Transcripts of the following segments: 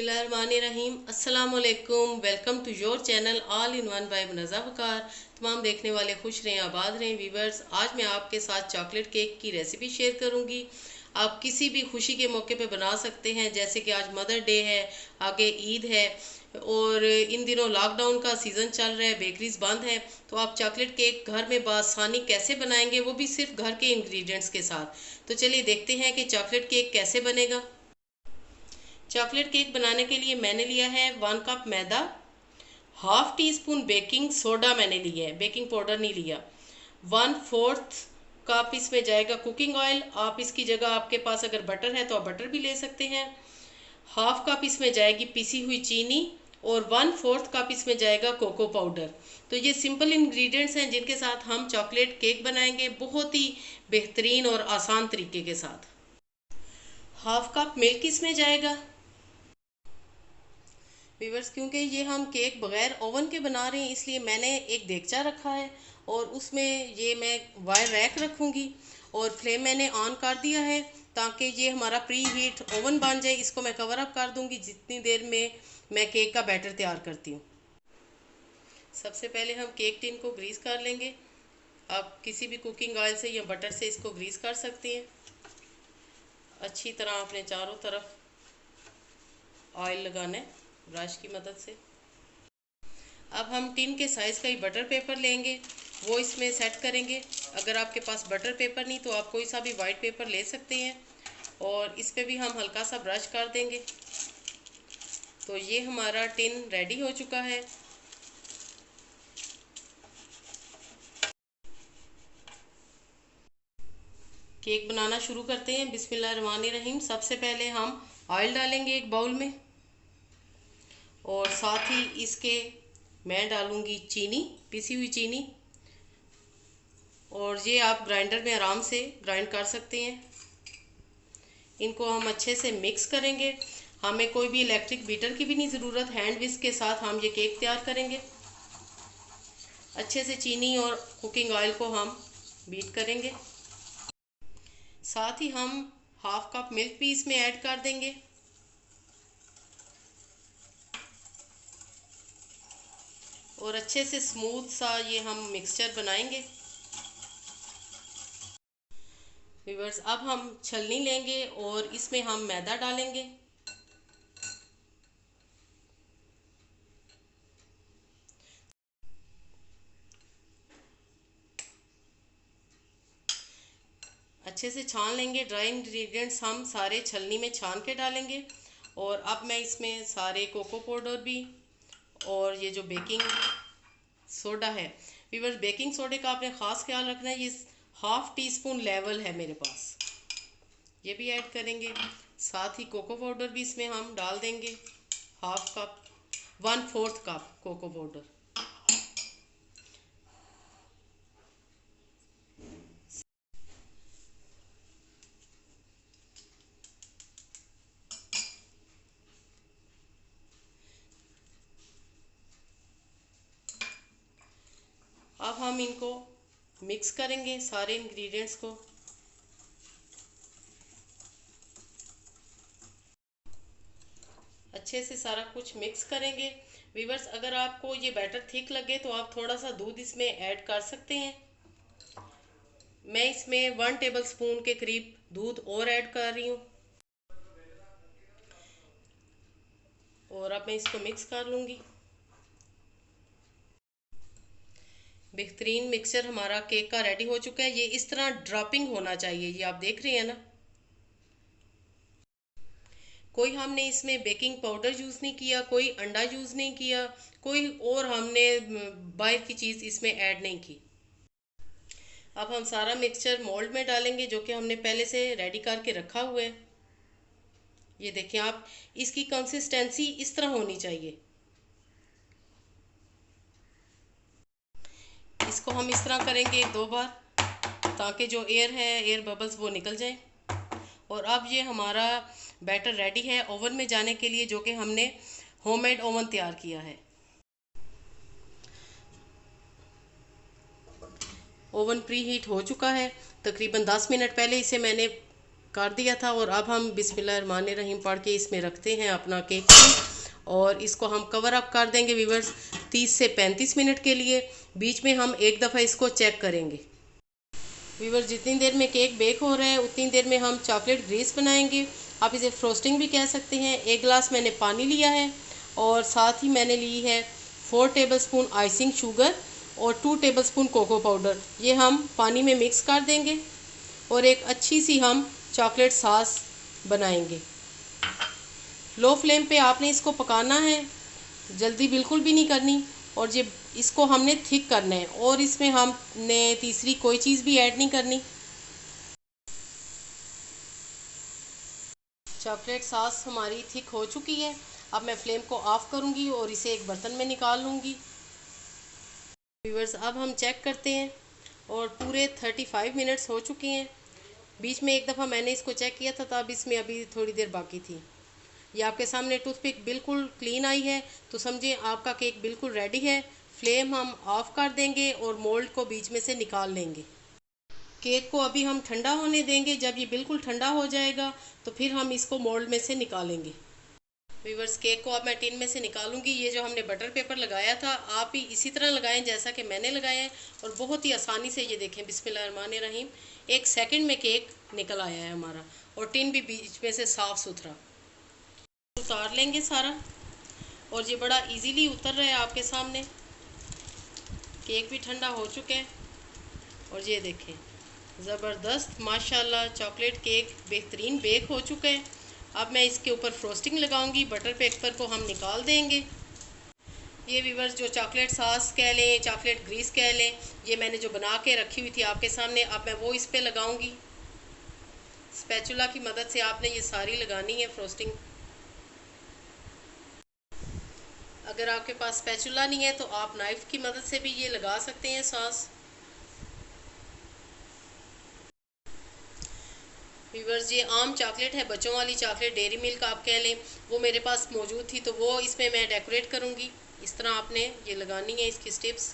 बिस्मिल्लाहिर्रहमानिर्रहीम। अस्सलाम वालेकुम। Welcome to your channel all in one by Munazza Waqar. तमाम देखने वाले खुश रहें, आबाद रहें। वीवर्स, आज मैं आपके साथ चॉकलेट केक की रेसिपी शेयर करूंगी। आप किसी भी खुशी के मौके पे बना सकते हैं, जैसे कि आज मदर डे है, आगे ईद है और इन दिनों लॉकडाउन का सीज़न चल रहा है, बेकरीज बंद है। तो आप चॉकलेट केक घर में बआसानी कैसे बनाएंगे, वो भी सिर्फ घर के इंग्रेडिएंट्स के साथ। तो चलिए देखते हैं कि चॉकलेट केक कैसे बनेगा। चॉकलेट केक बनाने के लिए मैंने लिया है 1 कप मैदा, half teaspoon baking soda मैंने लिया है, बेकिंग पाउडर नहीं लिया। 1/4 कप इसमें जाएगा कुकिंग ऑयल। आप इसकी जगह, आपके पास अगर बटर है तो आप बटर भी ले सकते हैं। हाफ कप इसमें जाएगी पिसी हुई चीनी और 1/4 कप इसमें जाएगा कोको पाउडर। तो ये सिंपल इंग्रेडिएंट्स हैं जिनके साथ हम चॉकलेट केक बनाएंगे, बहुत ही बेहतरीन और आसान तरीके के साथ। हाफ कप मिल्क इसमें जाएगा। व्यूवर्स, क्योंकि ये हम केक बगैर ओवन के बना रहे हैं, इसलिए मैंने एक देगचा रखा है और उसमें ये मैं वायर रैक रखूँगी और फ्लेम मैंने ऑन कर दिया है ताकि ये हमारा प्री हीट ओवन बन जाए। इसको मैं कवर अप कर दूँगी जितनी देर में मैं केक का बैटर तैयार करती हूँ। सबसे पहले हम केक टिन को ग्रीस कर लेंगे। आप किसी भी कुकिंग ऑयल से या बटर से इसको ग्रीस कर सकते हैं। अच्छी तरह आपने चारों तरफ ऑयल लगाना है ब्रश की मदद से। अब हम टिन के साइज़ का ही बटर पेपर लेंगे, वो इसमें सेट करेंगे। अगर आपके पास बटर पेपर नहीं तो आप कोई सा भी वाइट पेपर ले सकते हैं और इस पे भी हम हल्का सा ब्रश कर देंगे। तो ये हमारा टिन रेडी हो चुका है। केक बनाना शुरू करते हैं। बिस्मिल्लाहिर्रहमानिर्रहीम। सबसे पहले हम ऑयल डालेंगे एक बाउल में और साथ ही इसके मैं डालूंगी चीनी, पिसी हुई चीनी, और ये आप ग्राइंडर में आराम से ग्राइंड कर सकते हैं। इनको हम अच्छे से मिक्स करेंगे। हमें कोई भी इलेक्ट्रिक बीटर की भी नहीं ज़रूरत, हैंड विस्क के साथ हम ये केक तैयार करेंगे। अच्छे से चीनी और कुकिंग ऑयल को हम बीट करेंगे। साथ ही हम हाफ कप मिल्क भी इसमें ऐड कर देंगे और अच्छे से स्मूथ सा ये हम मिक्सचर बनाएंगे। व्यूअर्स, अब हम छलनी लेंगे और इसमें हम मैदा डालेंगे। अच्छे से छान लेंगे। ड्राई इंग्रेडिएंट्स हम सारे छलनी में छान के डालेंगे। और अब मैं इसमें सारे कोको पाउडर भी और ये जो बेकिंग सोडा है, व्यूअर्स बेकिंग सोडे का आपने ख़ास ख्याल रखना है। ये हाफ टी स्पून लेवल है मेरे पास, ये भी ऐड करेंगे। साथ ही कोको पाउडर भी इसमें हम डाल देंगे, half cup, 1/4 cup cocoa powder. अब हम इनको मिक्स करेंगे सारे इंग्रेडिएंट्स को। अच्छे से सारा कुछ मिक्स करेंगे। व्यूअर्स, अगर आपको ये बैटर थिक लगे तो आप थोड़ा सा दूध इसमें ऐड कर सकते हैं। मैं इसमें 1 टेबल स्पून के करीब दूध और ऐड कर रही हूँ और अब मैं इसको मिक्स कर लूँगी। बेहतरीन मिक्सचर हमारा केक का रेडी हो चुका है। ये इस तरह ड्रॉपिंग होना चाहिए, ये आप देख रहे हैं ना। कोई हमने इसमें बेकिंग पाउडर यूज़ नहीं किया, कोई अंडा यूज़ नहीं किया, कोई और हमने बाहर की चीज़ इसमें ऐड नहीं की। अब हम सारा मिक्सचर मोल्ड में डालेंगे जो कि हमने पहले से रेडी करके रखा हुआ है। ये देखें आप, इसकी कंसिस्टेंसी इस तरह होनी चाहिए। इसको हम इस तरह करेंगे 2 बार ताकि जो एयर है, एयर बबल्स, वो निकल जाए। और अब ये हमारा बैटर रेडी है ओवन में जाने के लिए, जो कि हमने होममेड ओवन तैयार किया है। ओवन प्री हीट हो चुका है। तकरीबन 10 मिनट पहले इसे मैंने कर दिया था। और अब हम बिस्मिल्लाहिर्रहमानिर्रहीम पढ़ के इसमें रखते हैं अपना केक और इसको हम कवर अप कर देंगे व्यूवर्स 30 से 35 मिनट के लिए। बीच में हम एक दफ़ा इसको चेक करेंगे। व्यूवर्स जितनी देर में केक बेक हो रहा है उतनी देर में हम चॉकलेट ग्रीस बनाएंगे। आप इसे फ्रोस्टिंग भी कह सकते हैं। 1 गिलास मैंने पानी लिया है और साथ ही मैंने ली है 4 टेबलस्पून आइसिंग शुगर और 2 टेबलस्पून कोको पाउडर। ये हम पानी में मिक्स कर देंगे और एक अच्छी सी हम चॉकलेट सॉस बनाएंगे। लो फ्लेम पे आपने इसको पकाना है, जल्दी बिल्कुल भी नहीं करनी। और ये इसको हमने थिक करना है और इसमें हमने तीसरी कोई चीज़ भी ऐड नहीं करनी। चॉकलेट सॉस हमारी थिक हो चुकी है। अब मैं फ्लेम को ऑफ करूंगी और इसे एक बर्तन में निकाल लूँगी। व्यूअर्स अब हम चेक करते हैं और पूरे 35 मिनट्स हो चुके हैं। बीच में एक दफ़ा मैंने इसको चेक किया था तब इसमें अभी थोड़ी देर बाकी थी। ये आपके सामने टूथपिक बिल्कुल क्लीन आई है तो समझिए आपका केक बिल्कुल रेडी है। फ्लेम हम ऑफ कर देंगे और मोल्ड को बीच में से निकाल लेंगे। केक को अभी हम ठंडा होने देंगे। जब ये बिल्कुल ठंडा हो जाएगा तो फिर हम इसको मोल्ड में से निकालेंगे। व्यूअर्स केक को अब मैं टिन में से निकालूंगी। ये जो हमने बटर पेपर लगाया था आप भी इसी तरह लगाएं जैसा कि मैंने लगाया है और बहुत ही आसानी से ये देखें बिस्मिल्लाहिर्रहमानिर्रहीम 1 सेकंड में केक निकल आया है हमारा और टिन भी बीच में से साफ़ सुथरा। उतार लेंगे सारा और ये बड़ा इजीली उतर रहा है आपके सामने। केक भी ठंडा हो चुका है और ये देखें ज़बरदस्त माशाल्लाह चॉकलेट केक बेहतरीन बेक हो चुका है। अब मैं इसके ऊपर फ्रोस्टिंग लगाऊंगी। बटर पेपर को हम निकाल देंगे। ये व्यूअर्स जो चॉकलेट सॉस कह लें चॉकलेट ग्रीस कह लें ये मैंने जो बना के रखी हुई थी आपके सामने अब मैं वो इस पे लगाऊंगी। स्पैचुला की मदद से आपने ये सारी लगानी है फ्रोस्टिंग। अगर आपके पास स्पैचुला नहीं है तो आप नाइफ की मदद से भी ये लगा सकते हैं सॉस। व्यूअर्स ये आम चॉकलेट है, बच्चों वाली चॉकलेट डेयरी मिल्क आप कह लें, वो मेरे पास मौजूद थी तो वो इसमें मैं डेकोरेट करूँगी। इस तरह आपने ये लगानी है इसकी स्टिप्स।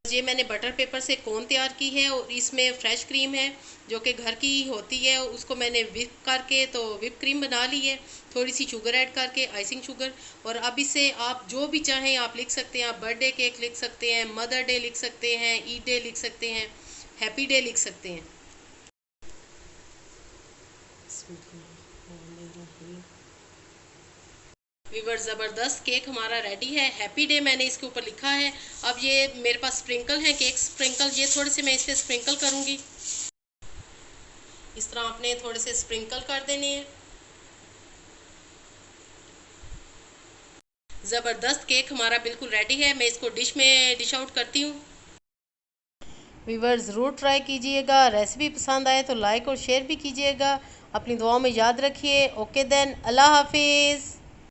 ये मैंने बटर पेपर से कोन तैयार की है और इसमें फ्रेश क्रीम है जो कि घर की होती है। उसको मैंने विप करके तो विप क्रीम बना ली है, थोड़ी सी शुगर ऐड करके आइसिंग शुगर। और अब इसे आप जो भी चाहें आप लिख सकते हैं। आप बर्थडे केक लिख सकते हैं, मदर डे लिख सकते हैं, ईद डे लिख सकते हैं, हैप्पी डे लिख सकते हैं। व्यूअर्स ज़बरदस्त केक हमारा रेडी है। हैप्पी डे मैंने इसके ऊपर लिखा है। अब ये मेरे पास स्प्रिंकल है, केक स्प्रिंकल, ये थोड़े से मैं इस पर स्प्रिंकल करूँगी। इस तरह आपने थोड़े से स्प्रिंकल कर देने हैं। ज़बरदस्त केक हमारा बिल्कुल रेडी है। मैं इसको डिश आउट करती हूँ। व्यूअर्स ज़रूर ट्राई कीजिएगा। रेसिपी पसंद आए तो लाइक और शेयर भी कीजिएगा। अपनी दुआओं में याद रखिए। ओके देन, अल्लाह हाफिज़।